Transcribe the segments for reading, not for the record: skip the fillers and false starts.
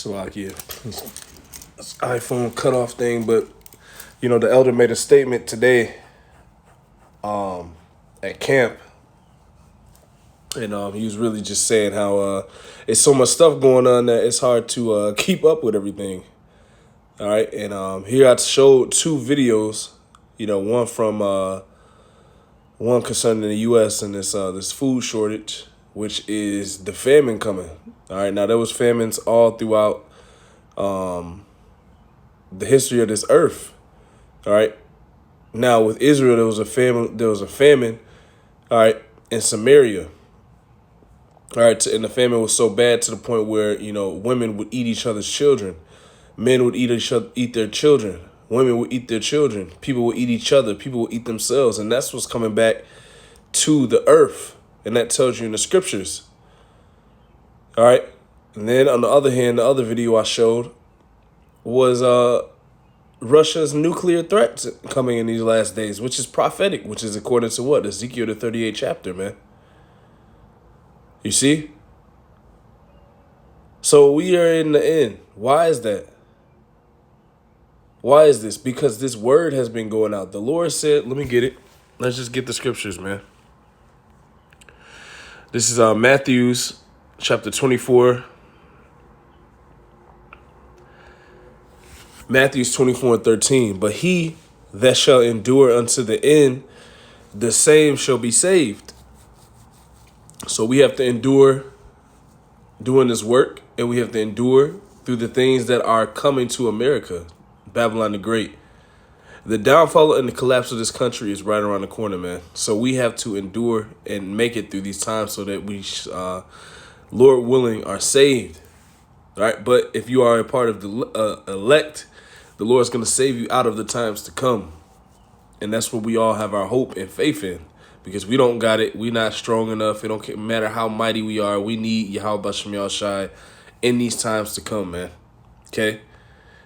Slovakia. This iPhone cutoff thing, but the elder made a statement today at camp, and he was really just saying how it's so much stuff going on that it's hard to keep up with everything. All right, and here I showed two videos, one from one concerning the U.S. and this food shortage, which is the famine coming. All right, now there was famines all throughout the history of this earth. All right, now with Israel there was a famine. There was a famine. All right, in Samaria. All right, and the famine was so bad to the point where women would eat each other's children, men would eat their children, women would eat their children, people would eat each other, people would eat themselves, and that's what's coming back to the earth, and that tells you in the scriptures. All right, and then on the other hand, the other video I showed was Russia's nuclear threats coming in these last days, which is prophetic, which is according to what? Ezekiel the 38th chapter, man. You see? So we are in the end. Why is that? Why is this? Because this word has been going out. The Lord said, let me get it. Let's just get the scriptures, man. This is Matthew's chapter 24. Matthew's 24:13. But he that shall endure unto the end, the same shall be saved. So we have to endure doing this work, and we have to endure through the things that are coming to America, Babylon the Great. The downfall and the collapse of this country is right around the corner, man. So we have to endure and make it through these times so that we, Lord willing, are saved. All right. But if you are a part of the elect, the Lord's going to save you out of the times to come. And that's what we all have our hope and faith in, because we don't got it. We're not strong enough. It don't matter how mighty we are. We need Yahweh Bashem Yahushai in these times to come, man. Okay.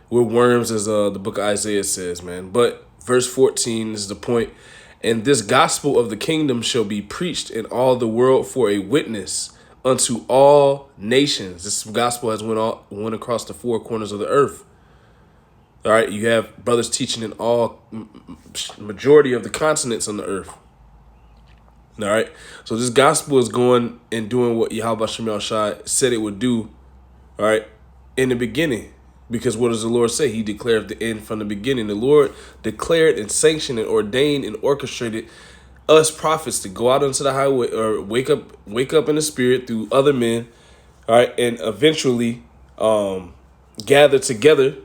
We're worms, as the book of Isaiah says, man. But verse 14 is the point. And this gospel of the kingdom shall be preached in all the world for a witness unto all nations. This gospel has went across the four corners of the earth. All right. You have brothers teaching in all majority of the continents on the earth. All right. So this gospel is going and doing what Yahweh Bashem Shai said it would do. All right. In the beginning. Because what does the Lord say? He declared the end from the beginning. The Lord declared and sanctioned and ordained and orchestrated us prophets to go out onto the highway or wake up in the spirit through other men. All right. And eventually gather together.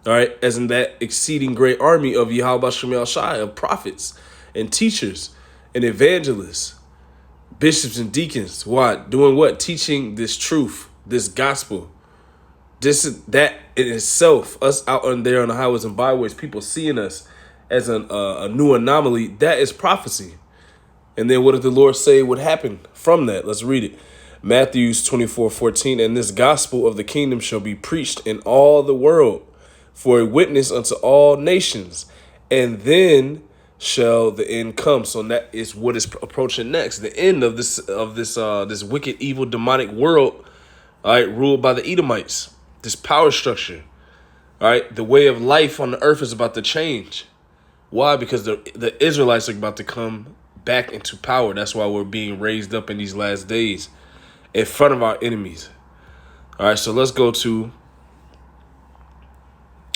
All right. As in that exceeding great army of Yahweh Bashem Shai, of prophets and teachers and evangelists, bishops and deacons. Why? Doing what? Teaching this truth, this gospel. That in itself, us out on there on the highways and byways, people seeing us as a new anomaly, that is prophecy. And then what did the Lord say would happen from that? Let's read it. Matthew's 24:14. And this gospel of the kingdom shall be preached in all the world for a witness unto all nations. And then shall the end come. So that is what is approaching next. The end of this wicked, evil, demonic world, all right, ruled by the Edomites. This power structure, all right, the way of life on the earth is about to change. Why? Because the Israelites are about to come back into power. That's why we're being raised up in these last days in front of our enemies. All right, so let's go to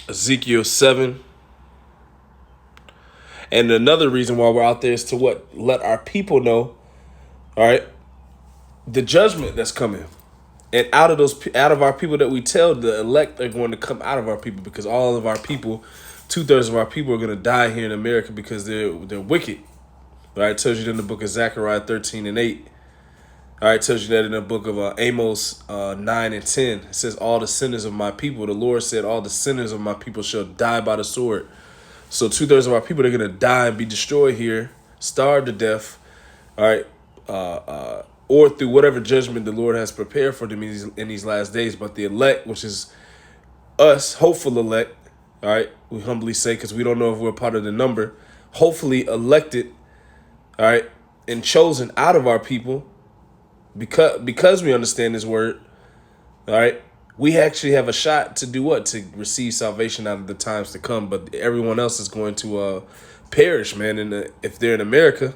Ezekiel 7. And another reason why we're out there is to what? Let our people know, all right, the judgment that's coming. And out of our people that we tell, the elect are going to come out of our people, because all of our people, 2/3 of our people are going to die here in America because they're wicked. All right, it tells you in the book of Zechariah 13:8. All right, it tells you that in the book of Amos 9:10. It says, all the sinners of my people, the Lord said, all the sinners of my people shall die by the sword. So 2/3 of our people are going to die and be destroyed here, starved to death. All right, or through whatever judgment the Lord has prepared for them in these last days. But the elect, which is us, hopeful elect, all right, we humbly say, because we don't know if we're part of the number, hopefully elected, all right, and chosen out of our people, because we understand this word, all right, we actually have a shot to do what? To receive salvation out of the times to come. But everyone else is going to perish, man. If they're in America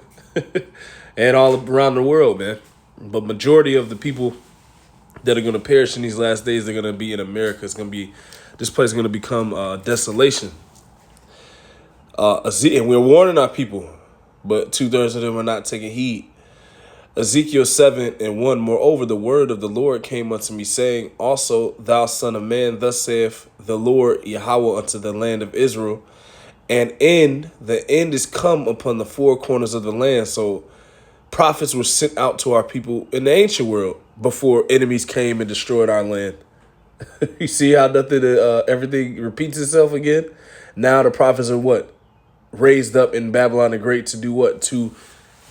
and all around the world, man. But majority of the people that are going to perish in these last days, they're going to be in America. This place is going to become desolation. And we're warning our people, but 2/3 of them are not taking heed. Ezekiel 7:1. Moreover, the word of the Lord came unto me, saying, also, thou son of man, thus saith the Lord Yahweh unto the land of Israel, and the end is come upon the four corners of the land. So prophets were sent out to our people in the ancient world before enemies came and destroyed our land. You see how everything repeats itself again? Now the prophets are what? Raised up in Babylon the Great to do what? To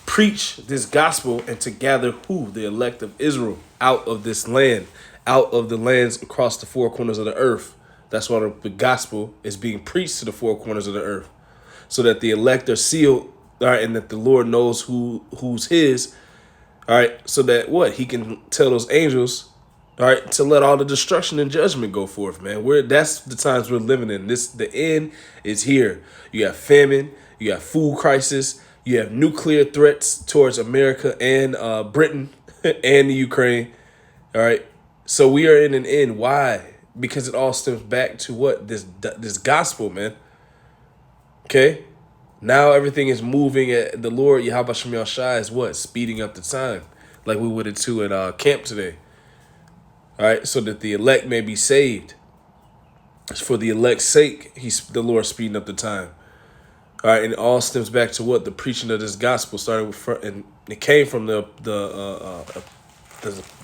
preach this gospel and to gather who? The elect of Israel out of this land, out of the lands across the four corners of the earth. That's why the gospel is being preached to the four corners of the earth, so that the elect are sealed, all right, and that the Lord knows who's his, all right, so that what? He can tell those angels, all right, to let all the destruction and judgment go forth, man. That's the times we're living in. The end is here. You have famine, you have food crisis, you have nuclear threats towards America and Britain and the Ukraine. All right. So we are in an end. Why? Because it all stems back to what? This gospel, man. Okay. Now everything is moving at the Lord Yahweh Shem Yahshai is what? Speeding up the time, like we would do at camp today. All right. So that the elect may be saved. For the elect's sake, the Lord speeding up the time. All right, and it all stems back to what? The preaching of this gospel started with, and it came from the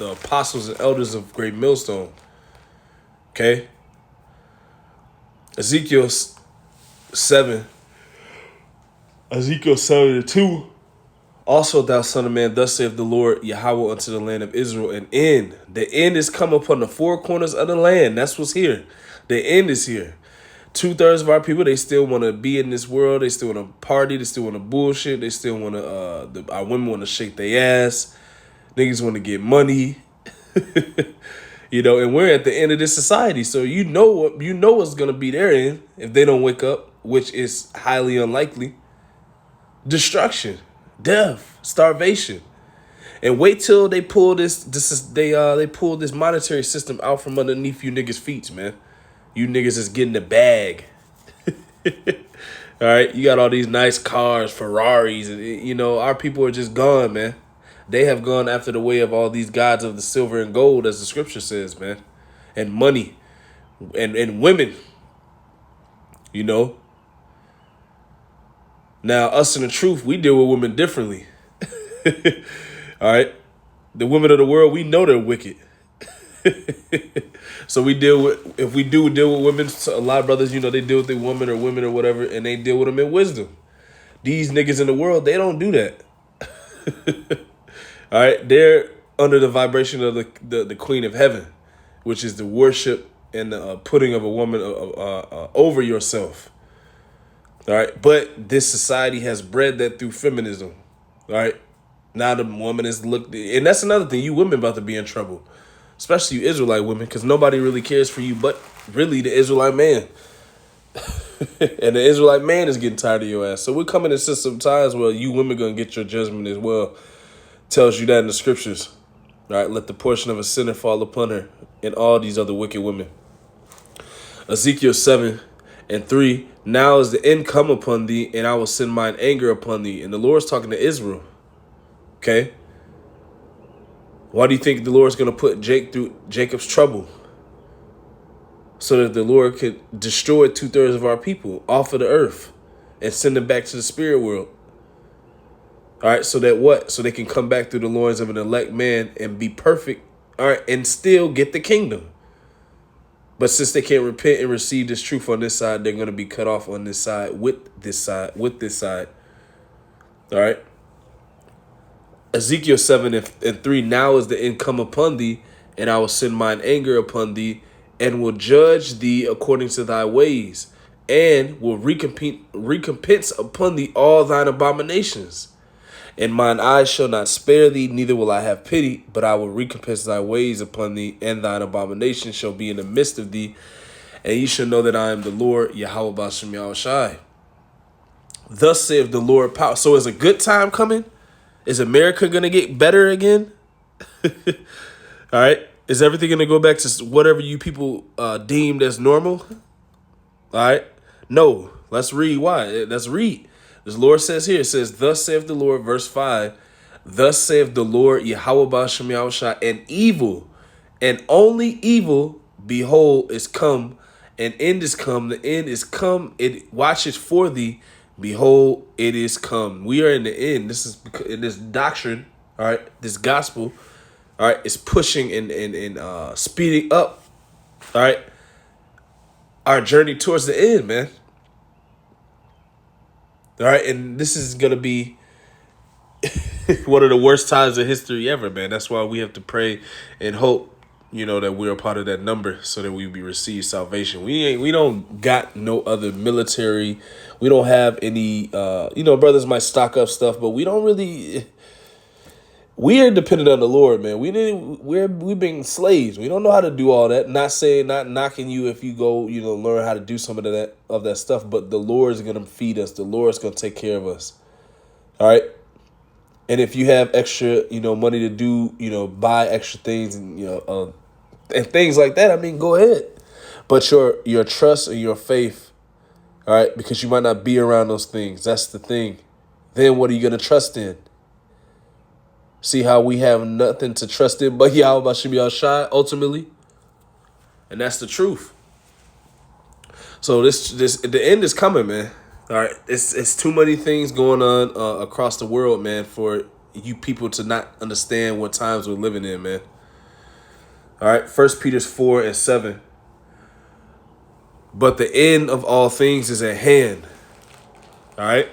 apostles and elders of Great Millstone. Okay, Ezekiel 7:2. Also, thou son of man, thus saith the Lord Yahweh unto the land of Israel, the end is come upon the four corners of the land. That's what's here. The end is here. 2/3 of our people, they still want to be in this world. They still want to party. They still want to bullshit. They still want to, our women want to shake their ass. Niggas want to get money. And we're at the end of this society. So you know what's going to be their end if they don't wake up, which is highly unlikely. Destruction, death, starvation. And wait till they pull they pull this monetary system out from underneath you niggas' feet, man. You niggas is getting the bag. All right. You got all these nice cars, Ferraris, and our people are just gone, man. They have gone after the way of all these gods of the silver and gold, as the scripture says, man. And money and women. Now, us in the truth, we deal with women differently. All right. The women of the world, we know they're wicked. So if we do deal with women, a lot of brothers, they deal with their women or whatever, and they deal with them in wisdom. These niggas in the world, they don't do that. All right, they're under the vibration of the Queen of Heaven, which is the worship and the putting of a woman over yourself. All right, but this society has bred that through feminism. All right, now the woman is looked, and that's another thing. You women about to be in trouble. Especially you Israelite women, because nobody really cares for you but really the Israelite man. And the Israelite man is getting tired of your ass. So we're coming into some times where you women going to get your judgment as well. Tells you that in the scriptures. All right, let the portion of a sinner fall upon her and all these other wicked women. Ezekiel 7:3. Now is the end come upon thee, and I will send mine anger upon thee. And the Lord's talking to Israel. Okay? Why do you think the Lord's going to put Jake through Jacob's trouble? So that the Lord could destroy 2/3 of our people off of the earth and send them back to the spirit world. All right, so that what? So they can come back through the loins of an elect man and be perfect, all right, and still get the kingdom. But since they can't repent and receive this truth on this side, they're going to be cut off on this side, with this side. All right. Ezekiel 7:3. Now is the end come upon thee, and I will send mine anger upon thee, and will judge thee according to thy ways, and will recompense upon thee all thine abominations. And mine eyes shall not spare thee, neither will I have pity, but I will recompense thy ways upon thee, and thine abomination shall be in the midst of thee. And ye shall know that I am the Lord, Yahweh Bashem Yahushai. Thus saith the Lord power. So is a good time coming? Is America going to get better again? All right. Is everything going to go back to whatever you people deemed as normal? All right. No. Let's read why. Let's read. The Lord says here, it says, thus saith the Lord, verse 5, thus saith the Lord, Yahweh Bashem Yahushua, and evil, and only evil, behold, is come, and end is come, the end is come, it watches for thee, behold, it is come. We are in the end. This is in this doctrine, all right, this gospel, all right, is pushing and speeding up, all right, our journey towards the end, man. All right, and this is going to be one of the worst times in history ever, man. That's why we have to pray and hope, that we're a part of that number so that we receive salvation. We don't got no other military. We don't have any, brothers might stock up stuff, but we don't really. We are dependent on the Lord, man. We've been slaves. We don't know how to do all that. Not knocking you if you go, learn how to do some of that stuff. But the Lord's gonna feed us. The Lord's gonna take care of us. All right. And if you have extra, money to do, buy extra things and and things like that, I mean, go ahead. But your trust and your faith, all right, because you might not be around those things. That's the thing. Then what are you gonna trust in? See how we have nothing to trust in but Yahweh Bashem Yahushai ultimately? And that's the truth. So the end is coming, man. All right. It's too many things going on across the world, man, for you people to not understand what times we're living in, man. All right. 1 Peter 4 and 7. But the end of all things is at hand. All right.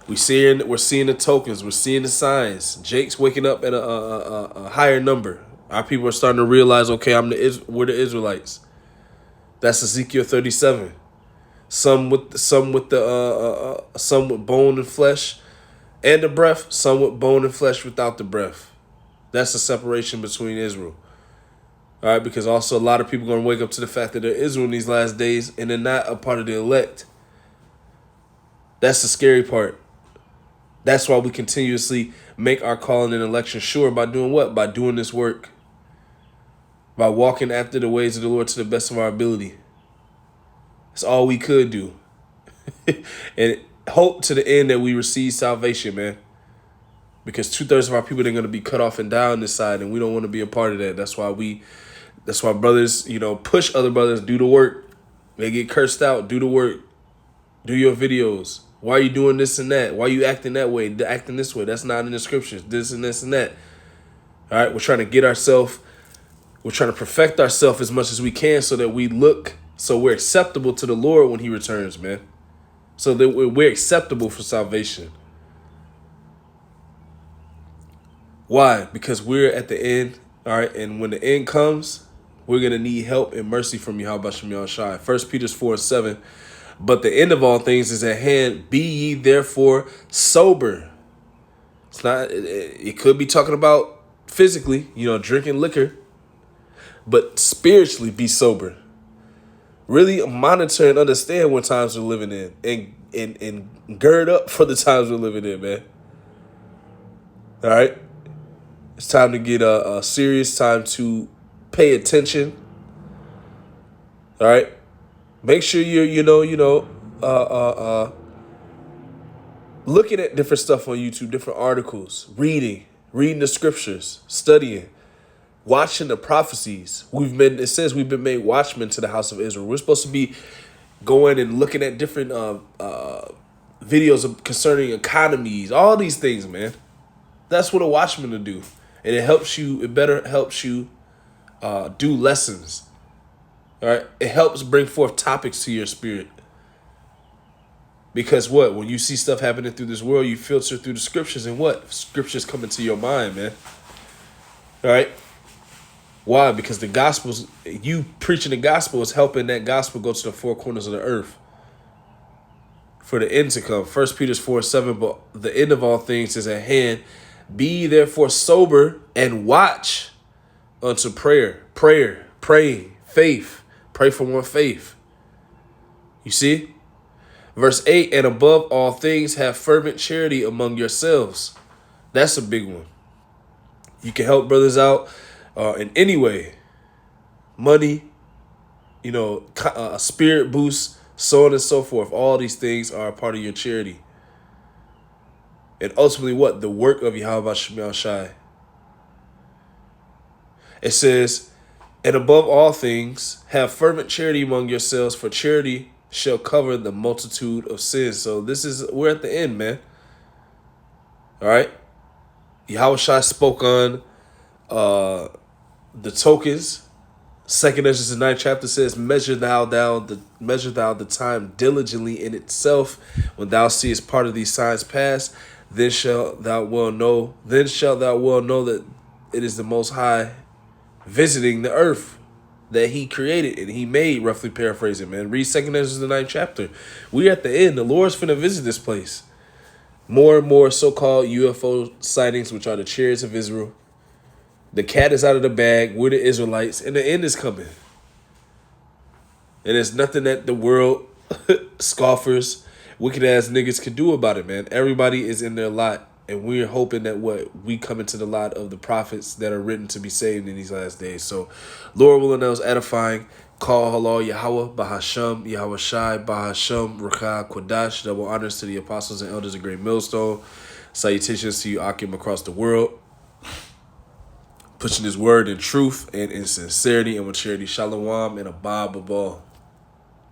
We're seeing the tokens. We're seeing the signs. Jake's waking up at a higher number. Our people are starting to realize, okay, we're the Israelites. That's Ezekiel 37. Some with bone and flesh and the breath. Some with bone and flesh without the breath. That's the separation between Israel. All right, because also a lot of people are going to wake up to the fact that they're Israel in these last days and they're not a part of the elect. That's the scary part. That's why we continuously make our calling and election sure by doing what? By doing this work. By walking after the ways of the Lord to the best of our ability. That's all we could do. And hope to the end that we receive salvation, man. Because 2/3 of our people are going to be cut off and die on this side, and we don't want to be a part of that. That's why brothers, push other brothers, do the work. They get cursed out, do the work. Do your videos. Why are you doing this and that? Why are you acting that way, acting this way? That's not in the scriptures. This and this and that. All right, we're trying to perfect ourselves as much as we can so that we're acceptable to the Lord when he returns, man. So that we're acceptable for salvation. Why? Because we're at the end, all right? And when the end comes, we're going to need help and mercy from Yahweh Bashem Yahushai. 1 Peter 4 and 7. But the end of all things is at hand. Be ye therefore sober. It's not. It could be talking about physically, drinking liquor, but spiritually be sober. Really monitor and understand what times we're living in, and gird up for the times we're living in, man. All right, it's time to get a serious. Time to pay attention. All right. Make sure you're, looking at different stuff on YouTube, different articles, reading the scriptures, studying, watching the prophecies. It says we've been made watchmen to the house of Israel. We're supposed to be going and looking at different videos concerning economies, all these things, man. That's what a watchman to do. And it better helps you do lessons. All right, it helps bring forth topics to your spirit. Because when you see stuff happening through this world, you filter through the scriptures, and scriptures come into your mind, man. All right. Why? Because the gospel's, you preaching the gospel is helping that gospel go to the four corners of the earth. for the end to come. 1 Peter 4:7, but the end of all things is at hand. Be ye therefore sober and watch unto prayer. Praying, faith. Pray for more faith. You see? Verse 8, and above all things have fervent charity among yourselves. That's a big one. You can help brothers out in any way. Money, a spirit boost, so on and so forth. All these things are a part of your charity. And ultimately what? The work of Yahweh Shemel Shai. It says, and above all things, have fervent charity among yourselves, for charity shall cover the multitude of sins. So we're at the end, man. All right. Yahweh Shai spoke on the tokens. 2nd Ezra the 9th chapter says, measure thou the time diligently in itself. When thou seest part of these signs pass, then shalt thou well know that it is the Most High visiting the earth that he created and he made, roughly paraphrasing, man. Read 2nd Ezra the 9th chapter. We at the end. The Lord's finna visit this place. More and more so-called UFO sightings, which are the chariots of Israel. The cat is out of the bag. We're the Israelites. And the end is coming. And there's nothing that the world, scoffers, wicked-ass niggas can do about it, man. Everybody is in their lot. And we're hoping that we come into the lot of the prophets that are written to be saved in these last days. So, Lord willing, that was edifying. Call halal Yahweh, Bahasham, Yahweh Shai, Bahasham, Rakah, Quadash. Double honors to the apostles and elders of Great Millstone. Salutations to you, Akim, across the world. Pushing his word in truth and in sincerity and maturity. Shalom and a Bob of all.